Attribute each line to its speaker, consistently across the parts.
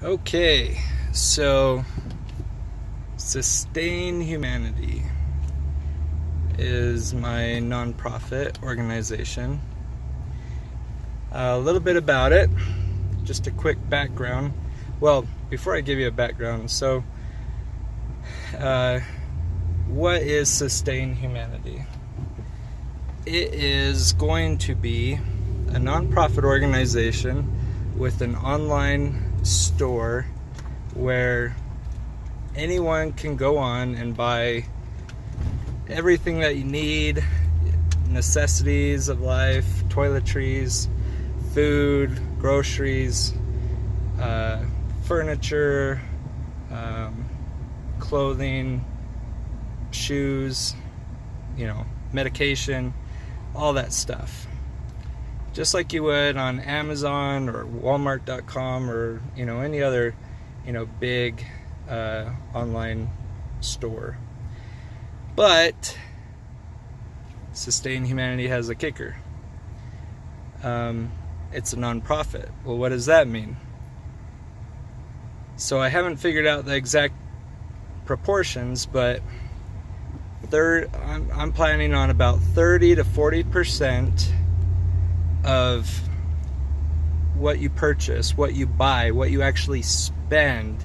Speaker 1: Okay, so Sustain Humanity is my nonprofit organization. A little bit about it, just a quick background. Well, before I give you a background, so what is Sustain Humanity? It is going to be a nonprofit organization with an online store where anyone can go on and buy everything that you need, necessities of life, toiletries, food, groceries, furniture, clothing, shoes, medication, all that stuff. Just like you would on Amazon or Walmart.com or any other big online store. But Sustain Humanity has a kicker. It's a nonprofit. Well, what does that mean? So I haven't figured out the exact proportions, but I'm planning on about 30 to 40% of what you purchase, what you buy, what you actually spend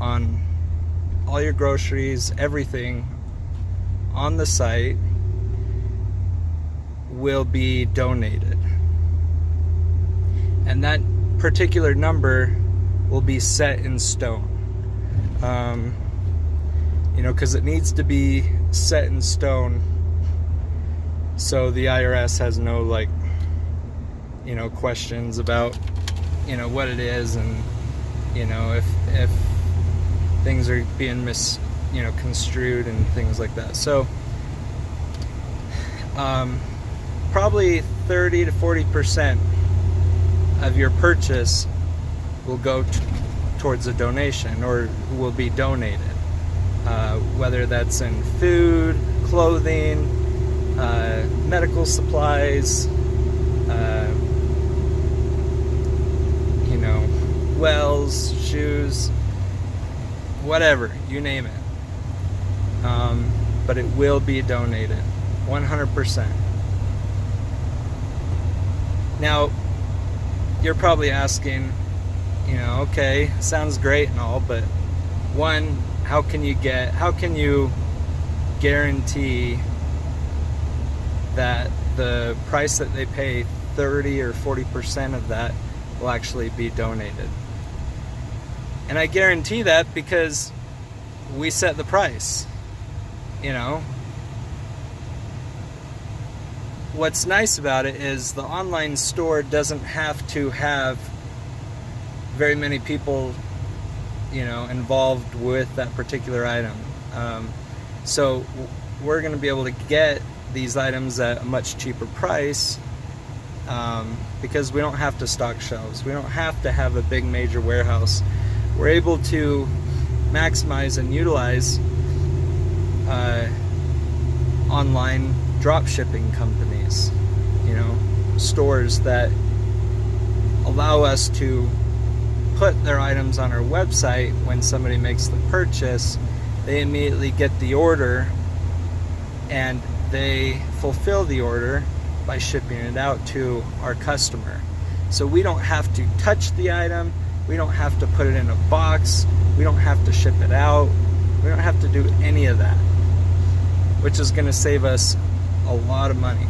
Speaker 1: on all your groceries, everything on the site will be donated. And that particular number will be set in stone. Because it needs to be set in stone so the IRS has no questions about what it is, and if things are being construed and things like that. So probably 30 to 40% of your purchase will go towards a donation, or will be donated, whether that's in food, clothing, medical supplies, wells, shoes, whatever, you name it. But it will be donated 100%. Now, you're probably asking, okay, sounds great and all, but one, how can you guarantee that the price that they pay, 30 or 40% of that, will actually be donated? And I guarantee that because we set the price. What's nice about it is the online store doesn't have to have very many people involved with that particular item. So we're going to be able to get these items at a much cheaper price, because we don't have to stock shelves. We don't have to have a big major warehouse. We're able to maximize and utilize online drop shipping companies, stores that allow us to put their items on our website. When somebody makes the purchase, they immediately get the order and they fulfill the order by shipping it out to our customer. So we don't have to touch the item, we don't have to put it in a box, we don't have to ship it out, we don't have to do any of that, which is going to save us a lot of money,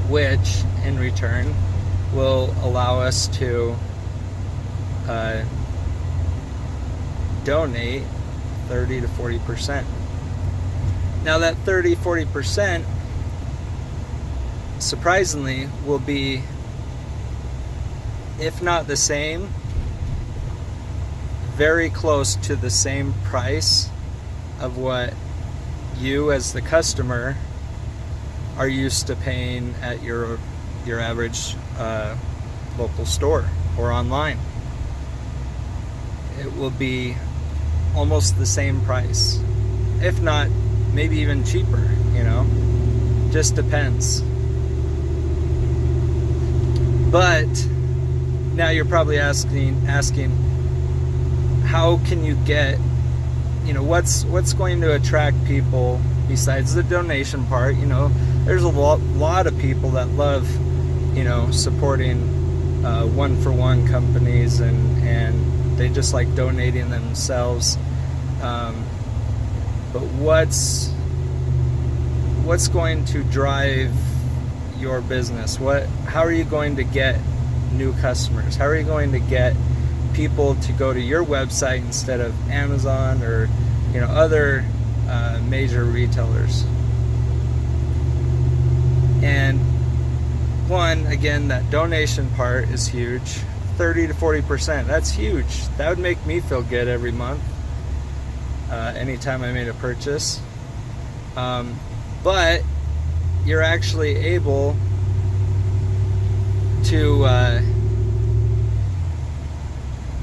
Speaker 1: which in return will allow us to donate 30 to 40%. Now that 30-40%, surprisingly, will be, if not the same, very close to the same price of what you as the customer are used to paying at your average local store or online. It will be almost the same price, if not maybe even cheaper, just depends. But Now you're probably asking, how can you get, what's going to attract people besides the donation part? There's a lot of people that love, supporting one-for-one companies, and they just like donating themselves. But what's going to drive your business? How are you going to get new customers? How are you going to get people to go to your website instead of Amazon or other major retailers? And again, that donation part is huge. 30 to 40%, that's huge. That would make me feel good every month, anytime I made a purchase. But you're actually able to,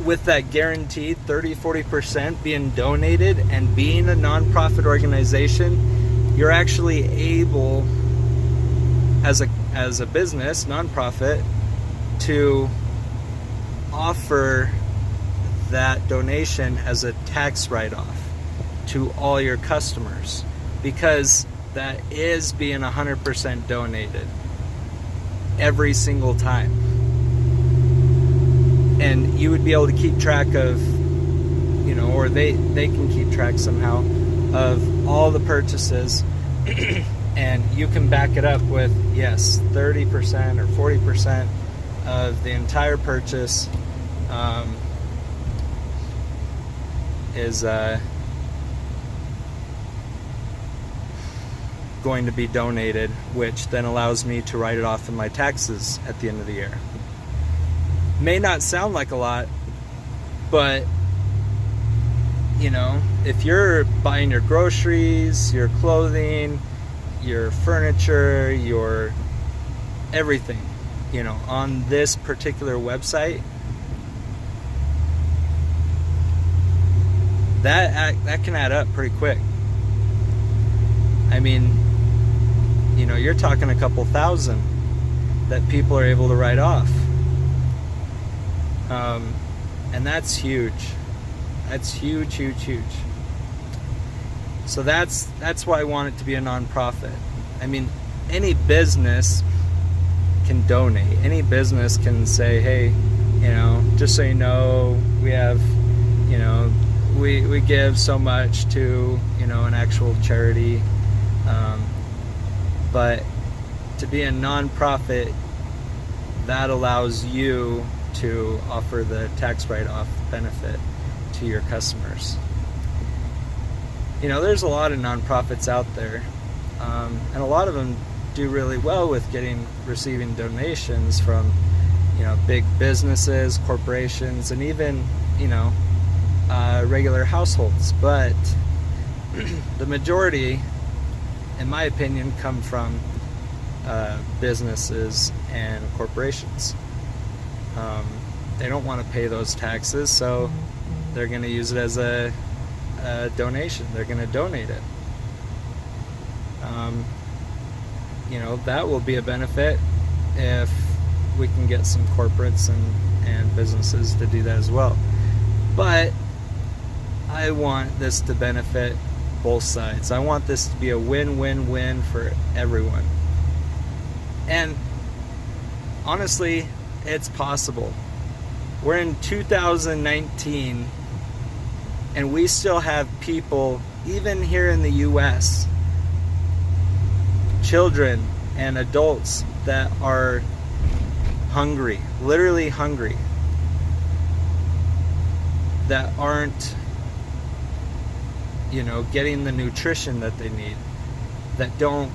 Speaker 1: with that guaranteed 30-40% being donated and being a nonprofit organization, you're actually able, as a business, nonprofit, to offer that donation as a tax write-off to all your customers, because that is being 100% donated every single time. And you would be able to keep track of, or they can keep track somehow of all the purchases, and you can back it up with, yes, 30% or 40% of the entire purchase is going to be donated, which then allows me to write it off in my taxes at the end of the year. May not sound like a lot, but if you're buying your groceries, your clothing, your furniture, your everything, on this particular website, that can add up pretty quick. I mean, you're talking a couple thousand that people are able to write off. And that's huge. That's huge, huge, huge. So that's why I want it to be a nonprofit. I mean, any business can donate. Any business can say, hey, just so you know, we have, we give so much to, an actual charity. But to be a nonprofit, that allows you to offer the tax write-off benefit to your customers. There's a lot of nonprofits out there, and a lot of them do really well with receiving donations from, big businesses, corporations, and even, regular households. But the majority, in my opinion, come from businesses and corporations. They don't want to pay those taxes, so they're going to use it as a donation. They're going to donate it. That will be a benefit if we can get some corporates and businesses to do that as well. But I want this to benefit both sides. I want this to be a win-win-win for everyone. And honestly, it's possible. We're in 2019, and we still have people, even here in the US, children and adults that are hungry, literally hungry, that aren't, getting the nutrition that they need, that don't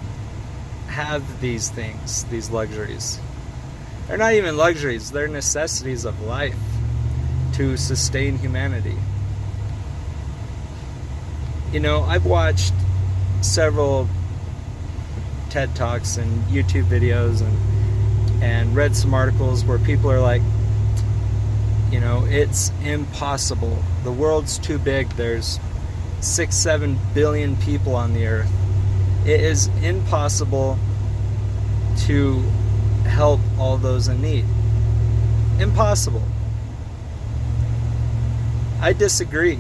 Speaker 1: have these things, these luxuries. They're not even luxuries, they're necessities of life to sustain humanity. I've watched several TED Talks and YouTube videos and read some articles where people are like, it's impossible. The world's too big. There's 6-7 billion people on the earth. It is impossible to help all those in need. Impossible. I disagree.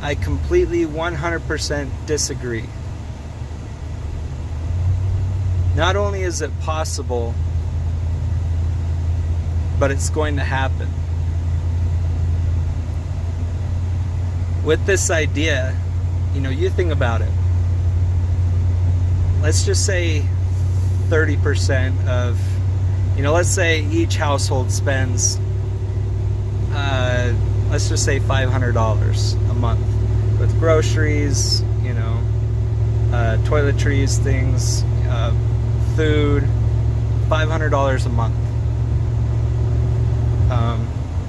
Speaker 1: I completely 100% disagree. Not only is it possible, but it's going to happen. With this idea, you think about it. Let's just say 30% of, let's say each household spends, let's just say $500 a month with groceries, toiletries, things, food, $500 a month.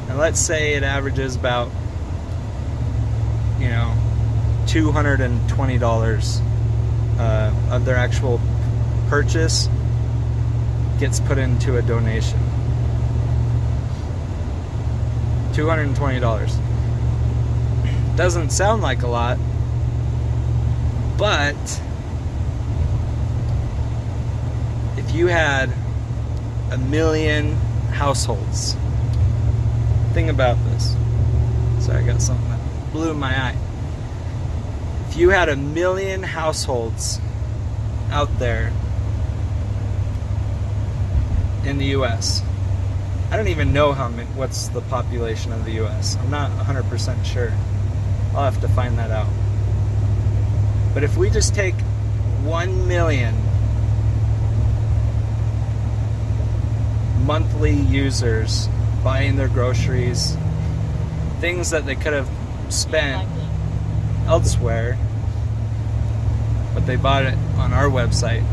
Speaker 1: And let's say it averages about, $220 of their actual purchase gets put into a donation. $220. Doesn't sound like a lot, but if you had 1 million households, think about this. Sorry, I got something that blew my eye. If you had 1 million households out there in the US, I don't even know what's the population of the US. I'm not 100% sure. I'll have to find that out. But if we just take 1 million monthly users buying their groceries, things that they could have spent elsewhere, but they bought it on our website,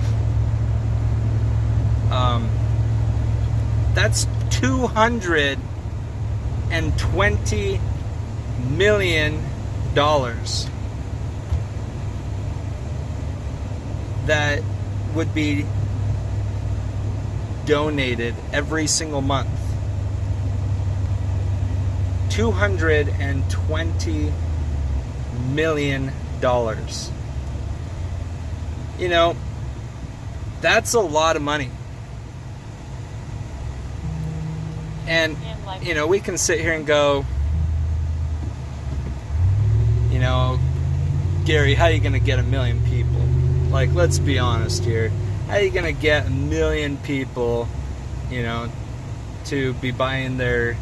Speaker 1: that's $220 million that would be donated every single month. $220 million. That's a lot of money. And, we can sit here and go, Gary, how are you going to get 1 million people? Like, let's be honest here. How are you going to get 1 million people, to be buying their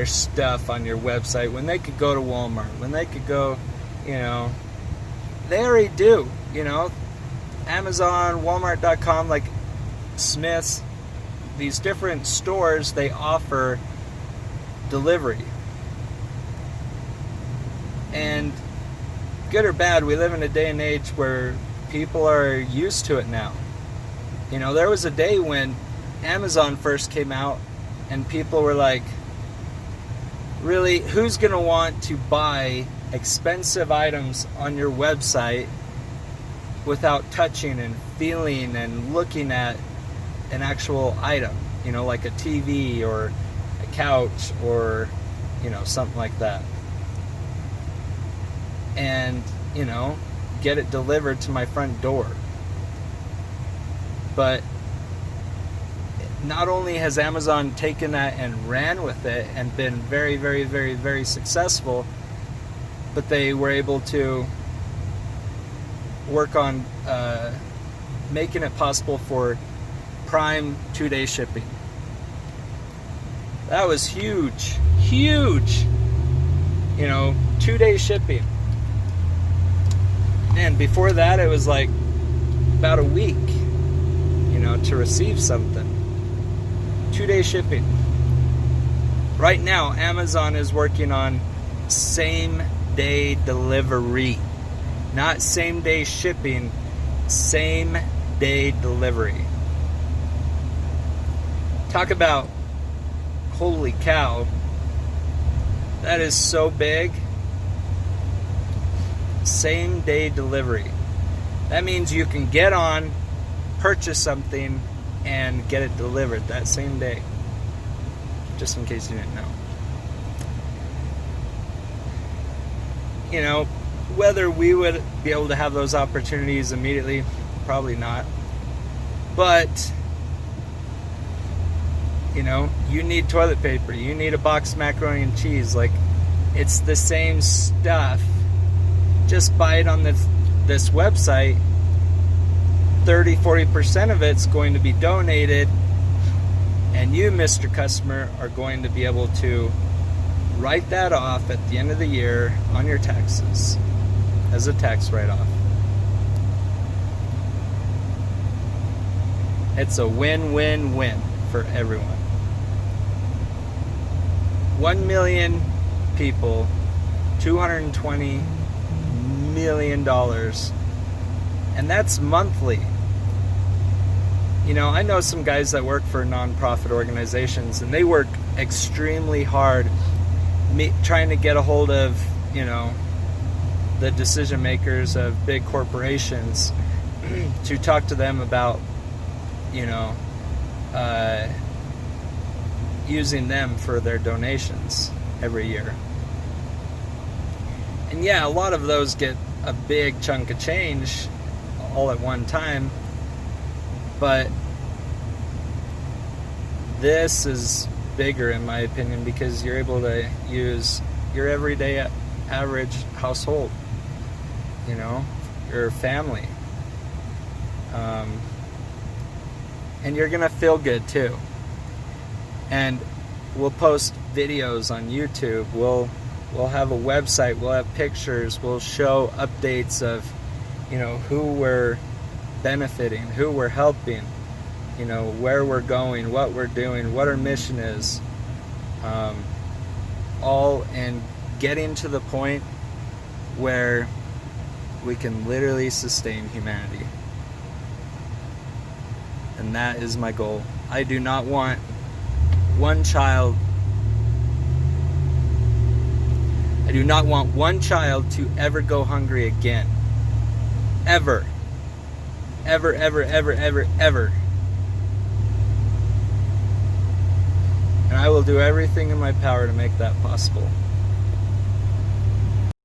Speaker 1: stuff on your website when they could go to Walmart, when they could go, they already do, Amazon, Walmart.com, like Smith's, these different stores, they offer delivery. And good or bad, we live in a day and age where people are used to it now. There was a day when Amazon first came out and people were like, really, who's going to want to buy expensive items on your website without touching and feeling and looking at an actual item, like a TV or a couch or, something like that. And, get it delivered to my front door. But not only has Amazon taken that and ran with it and been very, very, very, very successful, but they were able to work on making it possible for Prime 2-day shipping. That was huge, huge. 2-day shipping. And before that, it was like about a week, to receive something. 2-day shipping. Right now, Amazon is working on same-day delivery. Not same-day shipping, same-day delivery. Talk about, holy cow, that is so big. Same-day delivery. That means you can get on, purchase something, and get it delivered that same day. Just in case you didn't know. Whether we would be able to have those opportunities immediately, probably not. But You know, you need toilet paper, you need a box of macaroni and cheese. Like, it's the same stuff. Just buy it on this website. 30-40% of it's going to be donated, and you, Mr. Customer, are going to be able to write that off at the end of the year on your taxes as a tax write-off. It's a win-win-win for everyone. 1 million people, $220 million, and that's monthly. You know, I know some guys that work for nonprofit organizations, and they work extremely hard trying to get a hold of, you know, the decision makers of big corporations to talk to them about, you know, using them for their donations every year. And yeah, a lot of those get a big chunk of change all at one time, but this is bigger in my opinion because you're able to use your everyday average household, you know, your family, and you're gonna feel good too. And we'll post videos on YouTube, we'll have a website, we'll have pictures, we'll show updates of, you know, who we're benefiting, who we're helping, you know, where we're going, what we're doing, what our mission is, all in getting to the point where we can literally sustain humanity. And that is my goal. I do not want one child to ever go hungry again. Ever. Ever, ever, ever, ever, ever. And I will do everything in my power to make that possible.